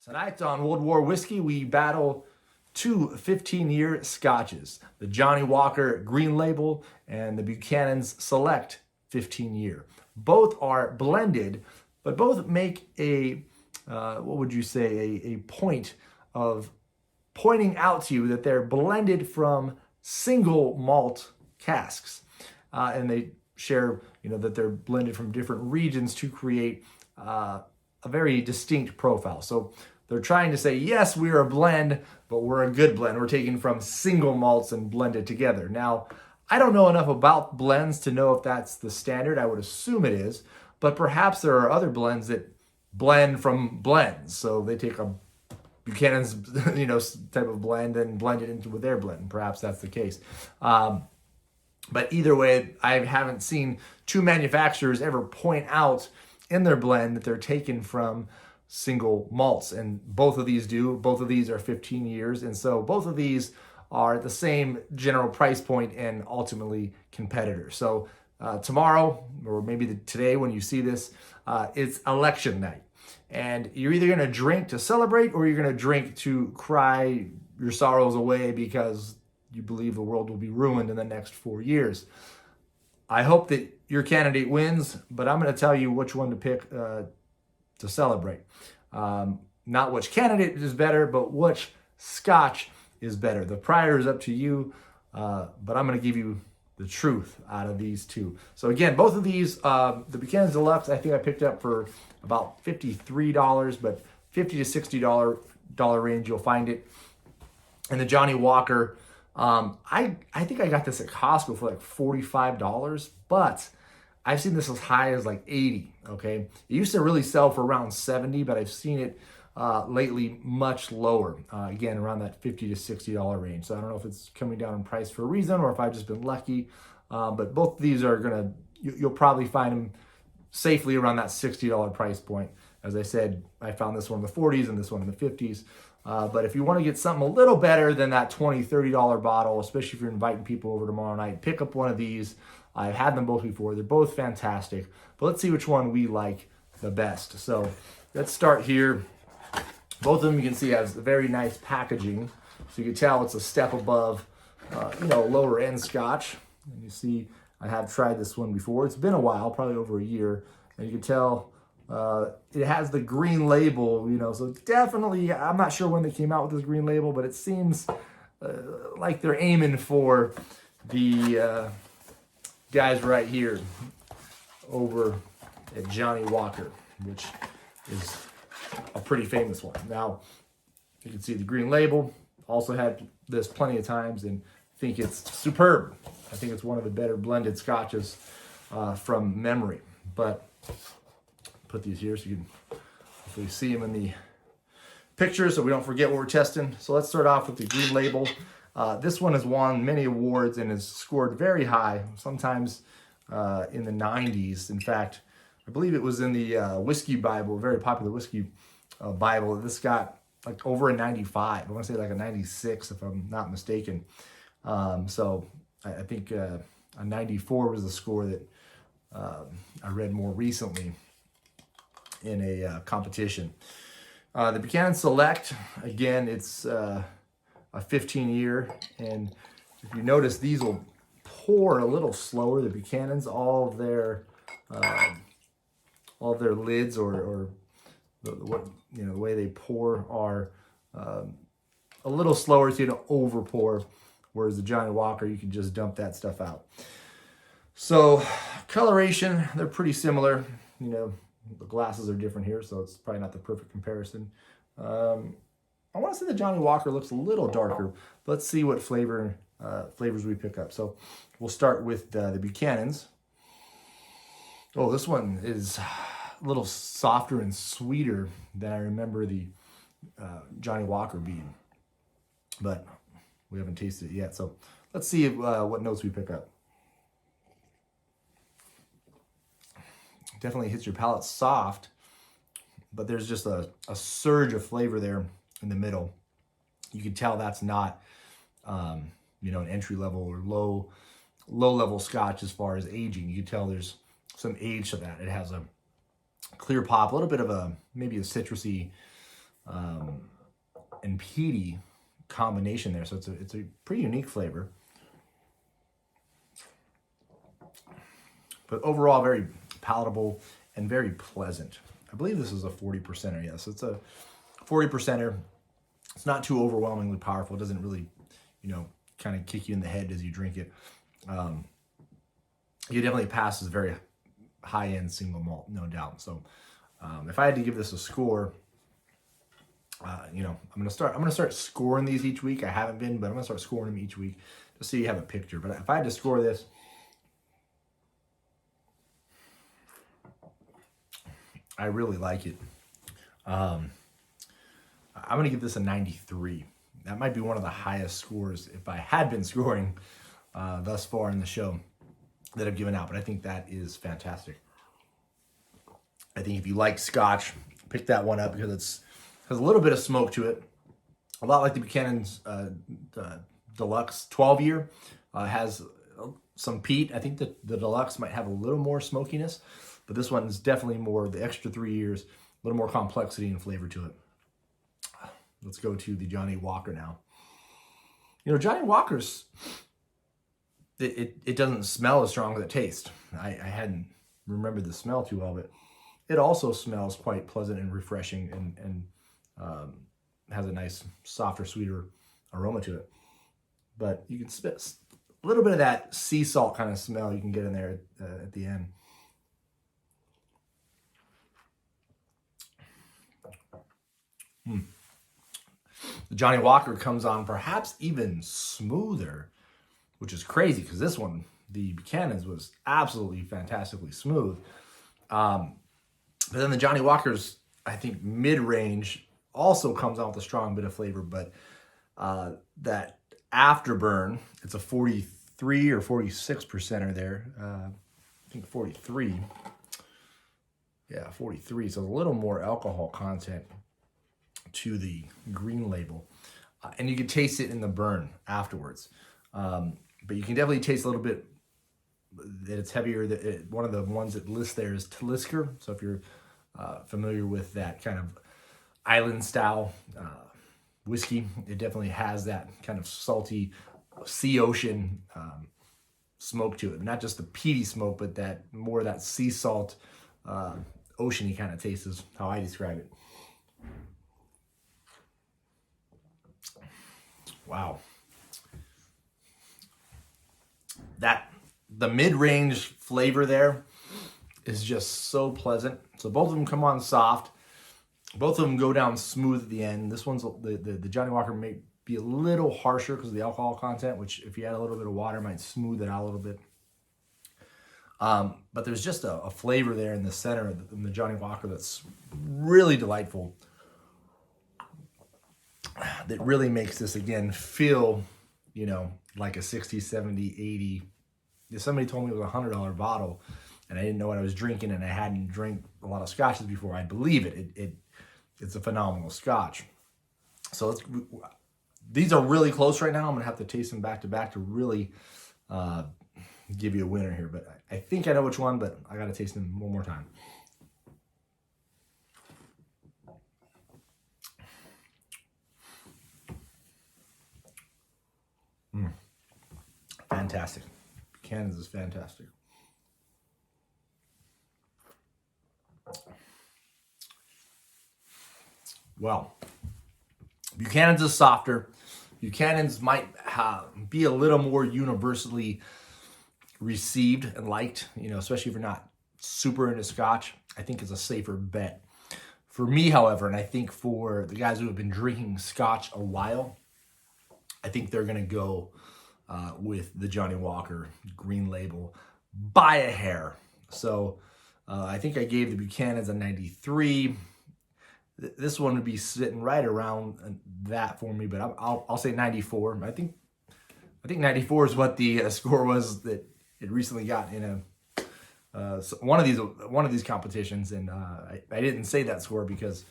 Tonight on World War Whiskey, we battle two 15-year scotches, the Johnny Walker Green Label and the Buchanan's Select 15-year. Both are blended, but both make a point of pointing out to you that they're blended from single malt casks. And they share, that they're blended from different regions to create a very distinct profile. So they're trying to say, yes, we're a blend, but we're a good blend. We're taking from single malts and blended together. Now, I don't know enough about blends to know if that's the standard. I would assume it is, but perhaps there are other blends that blend from blends. So they take a Buchanan's, type of blend and blend it into with their blend. Perhaps that's the case. But either way, I haven't seen two manufacturers ever point out in their blend that they're taken from single malts, and both of these do. Both of these are 15 years, and so both of these are at the same general price point and ultimately competitors. So tomorrow, or maybe today when you see this, it's election night, and you're either going to drink to celebrate or you're going to drink to cry your sorrows away because you believe the world will be ruined in the next 4 years. I hope that your candidate wins, but I'm going to tell you which one to pick to celebrate. Not which candidate is better, but which scotch is better. The prior is up to you, but I'm going to give you the truth out of these two. So again, both of these, the Buchanan's Deluxe, I think I picked up for about $53, but $50 to $60 range, you'll find it. And the Johnny Walker, I think I got this at Costco for like $45, but I've seen this as high as like 80, okay? It used to really sell for around 70, but I've seen it lately much lower, again, around that $50 to $60 range. So I don't know if it's coming down in price for a reason or if I've just been lucky, but both of these are you'll probably find them safely around that $60 price point. As I said, I found this one in the 40s and this one in the 50s. But if you want to get something a little better than that $20, $30 bottle, especially if you're inviting people over tomorrow night, pick up one of these. I've had them both before. They're both fantastic. But let's see which one we like the best. So let's start here. Both of them you can see has very nice packaging. So you can tell it's a step above, lower end scotch. And you see I have tried this one before. It's been a while, probably over a year. And you can tell it has the green label, so definitely, I'm not sure when they came out with this green label, but it seems like they're aiming for the guys right here over at Johnny Walker, which is a pretty famous one. Now, you can see the green label. Also had this plenty of times and think it's superb. I think it's one of the better blended scotches from memory. But put these here so you can hopefully see them in the picture so we don't forget what we're testing. So let's start off with the green label. This one has won many awards and has scored very high, sometimes in the 90s. In fact, I believe it was in the Whiskey Bible, a very popular Whiskey Bible. This got like over a 95. I want to say like a 96 if I'm not mistaken. So I think a 94 was the score that I read more recently in a competition. The Buchanan Select, again, it's a 15-year, and if you notice, these will pour a little slower. The Buchanan's, all of their lids or the way they pour are a little slower, so you don't over pour. Whereas the Johnny Walker, you can just dump that stuff out. So coloration, they're pretty similar. The glasses are different here, so it's probably not the perfect comparison. I want to say the Johnny Walker looks a little darker. Let's see what flavors we pick up. So we'll start with the Buchanan's. Oh, this one is a little softer and sweeter than I remember the Johnny Walker being. But we haven't tasted it yet. So let's see what notes we pick up. Definitely hits your palate soft, but there's just a surge of flavor there in the middle. You can tell that's not, an entry level or low level scotch as far as aging. You can tell there's some age to that. It has a clear pop, a little bit of maybe a citrusy and peaty combination there. So it's a pretty unique flavor. But overall, very palatable and very pleasant. I believe this is a 40%er. Yes, it's a 40%er. It's not too overwhelmingly powerful. It doesn't really, kind of kick you in the head as you drink it. You definitely pass as very high-end single malt, no doubt. So if I had to give this a score, I'm gonna start scoring these each week. I haven't been, but I'm gonna start scoring them each week just so you have a picture. But if I had to score this, I really like it. I'm gonna give this a 93. That might be one of the highest scores if I had been scoring thus far in the show that I've given out. But I think that is fantastic. I think if you like Scotch, pick that one up because it has a little bit of smoke to it. A lot like the Buchanan's Deluxe 12-year. Has some peat. I think that the Deluxe might have a little more smokiness, but this one is definitely more, the extra 3 years, a little more complexity and flavor to it. Let's go to the Johnny Walker now. Johnny Walker's, it doesn't smell as strong as it tastes. I hadn't remembered the smell too well, but it also smells quite pleasant and refreshing and has a nice, softer, sweeter aroma to it. But you can spit a little bit of that sea salt kind of smell you can get in there at the end. The Johnny Walker comes on perhaps even smoother, which is crazy because this one, the Buchanan's, was absolutely fantastically smooth. But then the Johnny Walker's, I think, mid-range also comes on with a strong bit of flavor, but that afterburn, it's a 43 or 46%er there. I think 43. Yeah, 43. So a little more alcohol content to the green label. And you can taste it in the burn afterwards. But you can definitely taste a little bit that it's heavier. One of the ones that lists there is Talisker. So if you're familiar with that kind of island style whiskey, it definitely has that kind of salty sea ocean smoke to it. Not just the peaty smoke, but that more of that sea salt oceany kind of taste is how I describe it. Wow. The mid-range flavor there is just so pleasant. So both of them come on soft. Both of them go down smooth at the end. This one's, the Johnny Walker may be a little harsher because of the alcohol content, which if you add a little bit of water might smooth it out a little bit. But there's just a flavor there in the center of the Johnny Walker that's really delightful. That really makes this, again, feel, like a 60, 70, 80. If somebody told me it was a $100 bottle and I didn't know what I was drinking and I hadn't drank a lot of scotches before, I'd believe it. It's a phenomenal scotch. So these are really close right now. I'm going to have to taste them back to back to really give you a winner here. But I think I know which one, but I got to taste them one more time. Fantastic. Buchanan's is fantastic. Well, Buchanan's is softer. Buchanan's might be a little more universally received and liked, especially if you're not super into Scotch. I think it's a safer bet. For me, however, and I think for the guys who have been drinking Scotch a while, I think they're going to go with the Johnny Walker green label by a hair. So I think I gave the Buchanan's a 93. This one would be sitting right around that for me, but I'll say 94. I think 94 is what the score was that it recently got in one of these competitions, and I didn't say that score because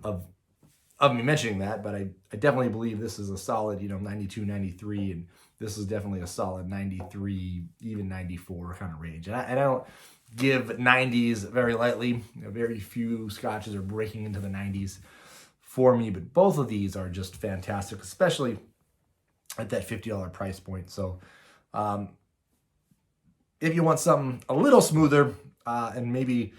of me mentioning that, but I definitely believe this is a solid 92, 93, and this is definitely a solid 93, even 94 kind of range. And I don't give 90s very lightly. Very few scotches are breaking into the 90s for me. But both of these are just fantastic, especially at that $50 price point. So if you want something a little smoother, and maybe,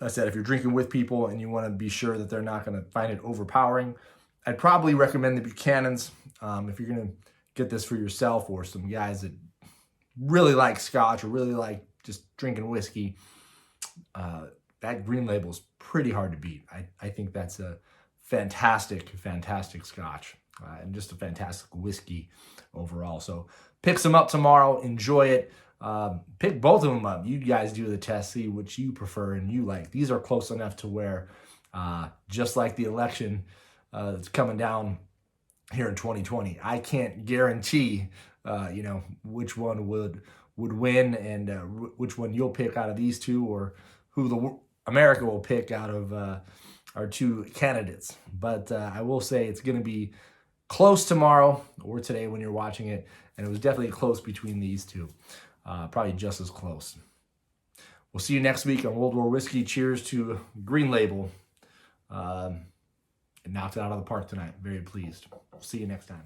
I said, if you're drinking with people and you want to be sure that they're not going to find it overpowering, I'd probably recommend the Buchanans. If you're going to get this for yourself or some guys that really like scotch or really like just drinking whiskey, that Green Label is pretty hard to beat. I think that's a fantastic, fantastic scotch, and just a fantastic whiskey overall. So pick some up tomorrow. Enjoy it. Pick both of them up. You guys do the test, see which you prefer and you like. These are close enough to where, just like the election that's coming down here in 2020, I can't guarantee, which one would win and which one you'll pick out of these two, or who America will pick out of our two candidates. But I will say it's going to be close tomorrow or today when you're watching it, and it was definitely close between these two. Probably just as close. We'll see you next week on World War Whiskey. Cheers to Green Label. It knocked it out of the park tonight. Very pleased. See you next time.